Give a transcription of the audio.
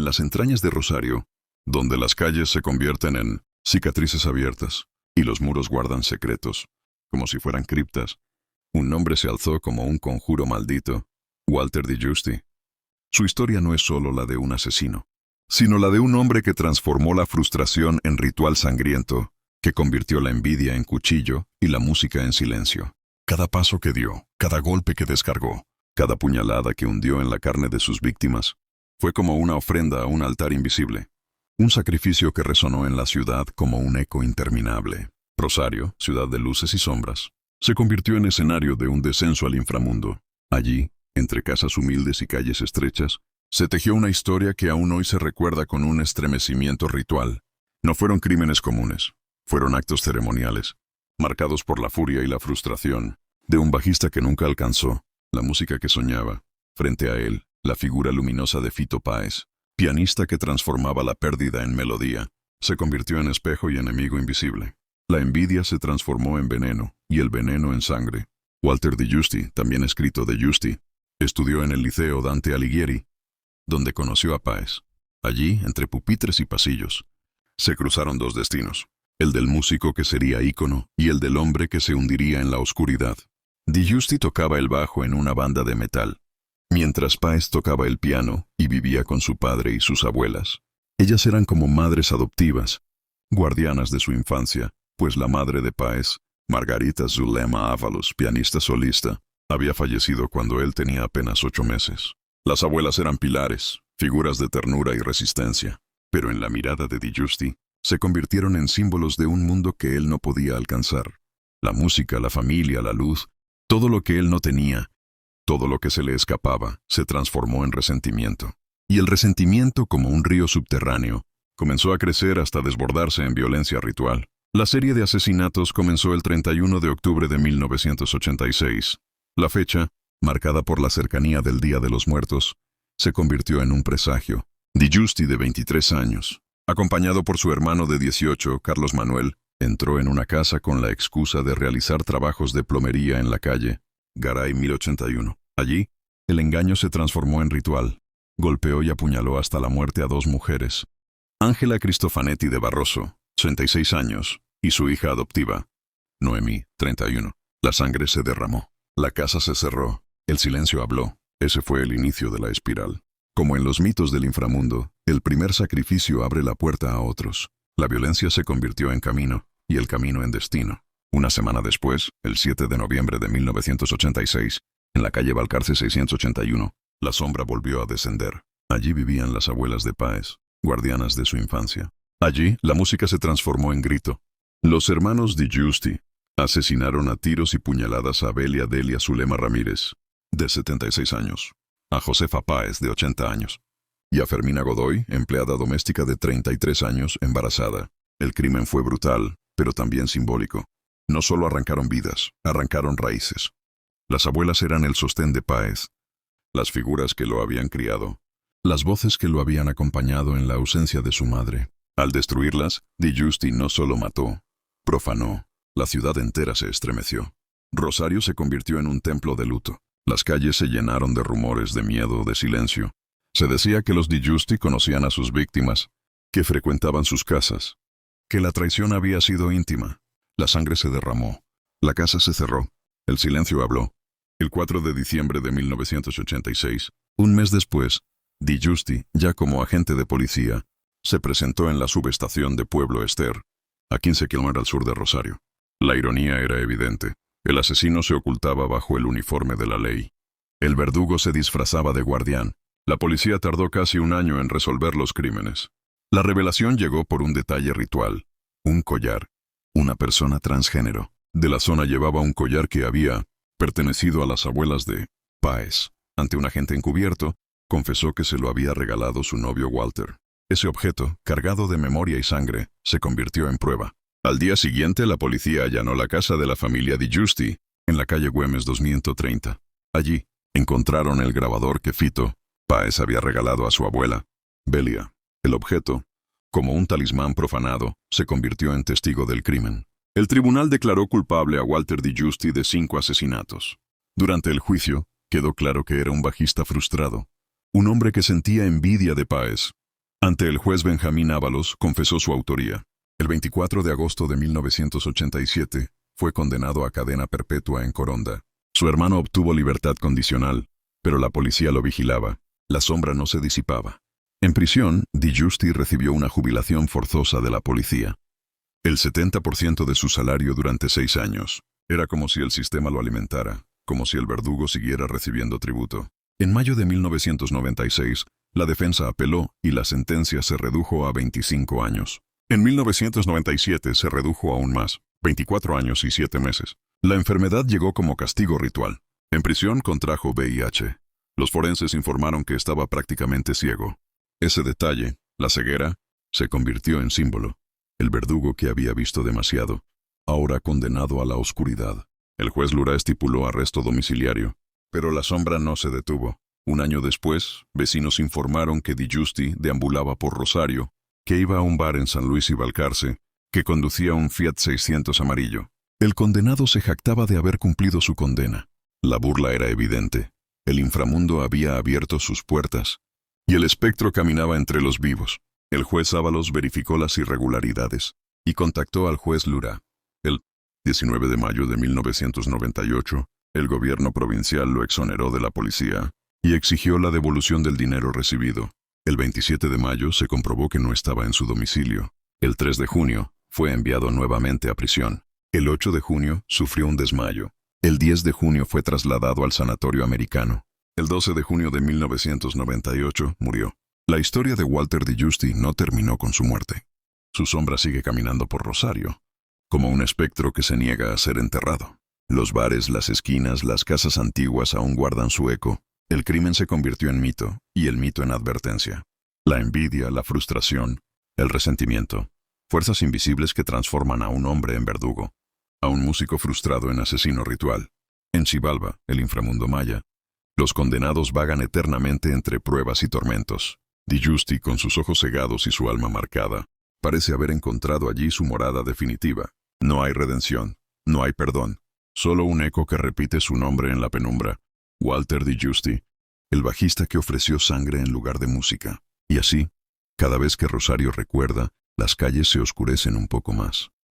en las entrañas de Rosario, donde las calles se convierten en cicatrices abiertas y los muros guardan secretos, como si fueran criptas, un nombre se alzó como un conjuro maldito: Walter Di Giusti. Su historia no es solo la de un asesino, sino la de un hombre que transformó la frustración en ritual sangriento, que convirtió la envidia en cuchillo y la música en silencio. Cada paso que dio, cada golpe que descargó, cada puñalada que hundió en la carne de sus víctimas, fue como una ofrenda a un altar invisible. Un sacrificio que resonó en la ciudad como un eco interminable. Rosario, ciudad de luces y sombras, se convirtió en escenario de un descenso al inframundo. Allí, entre casas humildes y calles estrechas, se tejió una historia que aún hoy se recuerda con un estremecimiento ritual. No fueron crímenes comunes, fueron actos ceremoniales, marcados por la furia y la frustración de un bajista que nunca alcanzó la música que soñaba. Frente a él, la figura luminosa de Fito Páez, pianista que transformaba la pérdida en melodía, se convirtió en espejo y enemigo invisible. La envidia se transformó en veneno, y el veneno en sangre. Walter Di Giusti, también escrito de Giusti, estudió en el Liceo Dante Alighieri, donde conoció a Páez. Allí, entre pupitres y pasillos, se cruzaron dos destinos: el del músico que sería ícono y el del hombre que se hundiría en la oscuridad. Di Giusti tocaba el bajo en una banda de metal, mientras Páez tocaba el piano y vivía con su padre y sus abuelas. Ellas eran como madres adoptivas, guardianas de su infancia, pues la madre de Páez, Margarita Zulema Ávalos, pianista solista, había fallecido cuando él tenía apenas 8 meses. Las abuelas eran pilares, figuras de ternura y resistencia, pero en la mirada de Di Giusti se convirtieron en símbolos de un mundo que él no podía alcanzar. La música, la familia, la luz, todo lo que él no tenía, todo lo que se le escapaba, se transformó en resentimiento. Y el resentimiento, como un río subterráneo, comenzó a crecer hasta desbordarse en violencia ritual. La serie de asesinatos comenzó el 31 de octubre de 1986. La fecha, marcada por la cercanía del Día de los Muertos, se convirtió en un presagio. Di Giusti, de 23 años, acompañado por su hermano de 18, Carlos Manuel, entró en una casa con la excusa de realizar trabajos de plomería en la calle Garay 1081. Allí, el engaño se transformó en ritual. Golpeó y apuñaló hasta la muerte a 2 mujeres: Ángela Cristofanetti de Barroso, 66 años, y su hija adoptiva, Noemí, 31. La sangre se derramó. La casa se cerró. El silencio habló. Ese fue el inicio de la espiral. Como en los mitos del inframundo, el primer sacrificio abre la puerta a otros. La violencia se convirtió en camino, y el camino en destino. Una semana después, el 7 de noviembre de 1986, en la calle Balcarce 681, la sombra volvió a descender. Allí vivían las abuelas de Páez, guardianas de su infancia. Allí, la música se transformó en grito. Los hermanos Di Giusti asesinaron a tiros y puñaladas a Belia Delia Zulema Ramírez, de 76 años, a Josefa Páez, de 80 años, y a Fermina Godoy, empleada doméstica de 33 años, embarazada. El crimen fue brutal, pero también simbólico. No solo arrancaron vidas, arrancaron raíces. Las abuelas eran el sostén de Páez, las figuras que lo habían criado, las voces que lo habían acompañado en la ausencia de su madre. Al destruirlas, Di Giusti no solo mató, profanó. La ciudad entera se estremeció. Rosario se convirtió en un templo de luto. Las calles se llenaron de rumores, de miedo, de silencio. Se decía que los Di Giusti conocían a sus víctimas, que frecuentaban sus casas, que la traición había sido íntima. La sangre se derramó. La casa se cerró. El silencio habló. El 4 de diciembre de 1986, un mes después, Di Giusti, ya como agente de policía, se presentó en la subestación de Pueblo Ester, a 15 kilómetros al sur de Rosario. La ironía era evidente. El asesino se ocultaba bajo el uniforme de la ley. El verdugo se disfrazaba de guardián. La policía tardó casi un año en resolver los crímenes. La revelación llegó por un detalle ritual: un collar. Una persona transgénero de la zona llevaba un collar que había pertenecido a las abuelas de Páez. Ante un agente encubierto, confesó que se lo había regalado su novio Walter. Ese objeto, cargado de memoria y sangre, se convirtió en prueba. Al día siguiente, la policía allanó la casa de la familia Di Giusti, en la calle Güemes 230. Allí, encontraron el grabador que Fito Páez había regalado a su abuela, Belia. El objeto, como un talismán profanado, se convirtió en testigo del crimen. El tribunal declaró culpable a Walter Di Giusti de 5 asesinatos. Durante el juicio, quedó claro que era un bajista frustrado, un hombre que sentía envidia de Páez, Ante el juez Benjamín Ábalos confesó su autoría. El 24 de agosto de 1987 fue condenado a cadena perpetua en Coronda. Su hermano obtuvo libertad condicional, pero la policía lo vigilaba. La sombra no se disipaba. En prisión, DiGiusti recibió una jubilación forzosa de la policía. El 70% de su salario durante 6 años. Era como si el sistema lo alimentara, como si el verdugo siguiera recibiendo tributo. En mayo de 1996, la defensa apeló y la sentencia se redujo a 25 años. En 1997 se redujo aún más, 24 años y 7 meses. La enfermedad llegó como castigo ritual. En prisión contrajo VIH. Los forenses informaron que estaba prácticamente ciego. Ese detalle, la ceguera, se convirtió en símbolo. El verdugo que había visto demasiado, ahora condenado a la oscuridad. El juez Lura estipuló arresto domiciliario, pero la sombra no se detuvo. Un año después, vecinos informaron que DiGiusti deambulaba por Rosario, que iba a un bar en San Luis y Balcarce, que conducía un Fiat 600 amarillo. El condenado se jactaba de haber cumplido su condena. La burla era evidente. El inframundo había abierto sus puertas, y el espectro caminaba entre los vivos. El juez Ábalos verificó las irregularidades y contactó al juez Lura. El 19 de mayo de 1998, el gobierno provincial lo exoneró de la policía y exigió la devolución del dinero recibido. El 27 de mayo se comprobó que no estaba en su domicilio. El 3 de junio fue enviado nuevamente a prisión. El 8 de junio sufrió un desmayo. El 10 de junio fue trasladado al Sanatorio Americano. El 12 de junio de 1998 murió. La historia de Walter DiGiusti no terminó con su muerte. Su sombra sigue caminando por Rosario, como un espectro que se niega a ser enterrado. Los bares, las esquinas, las casas antiguas aún guardan su eco. El crimen se convirtió en mito, y el mito en advertencia. La envidia, la frustración, el resentimiento. Fuerzas invisibles que transforman a un hombre en verdugo, a un músico frustrado en asesino ritual. En Xibalba, el inframundo maya, los condenados vagan eternamente entre pruebas y tormentos. DiGiusti, con sus ojos cegados y su alma marcada, parece haber encontrado allí su morada definitiva. No hay redención, no hay perdón, solo un eco que repite su nombre en la penumbra. Walter DiGiusti, el bajista que ofreció sangre en lugar de música. Y así, cada vez que Rosario recuerda, las calles se oscurecen un poco más.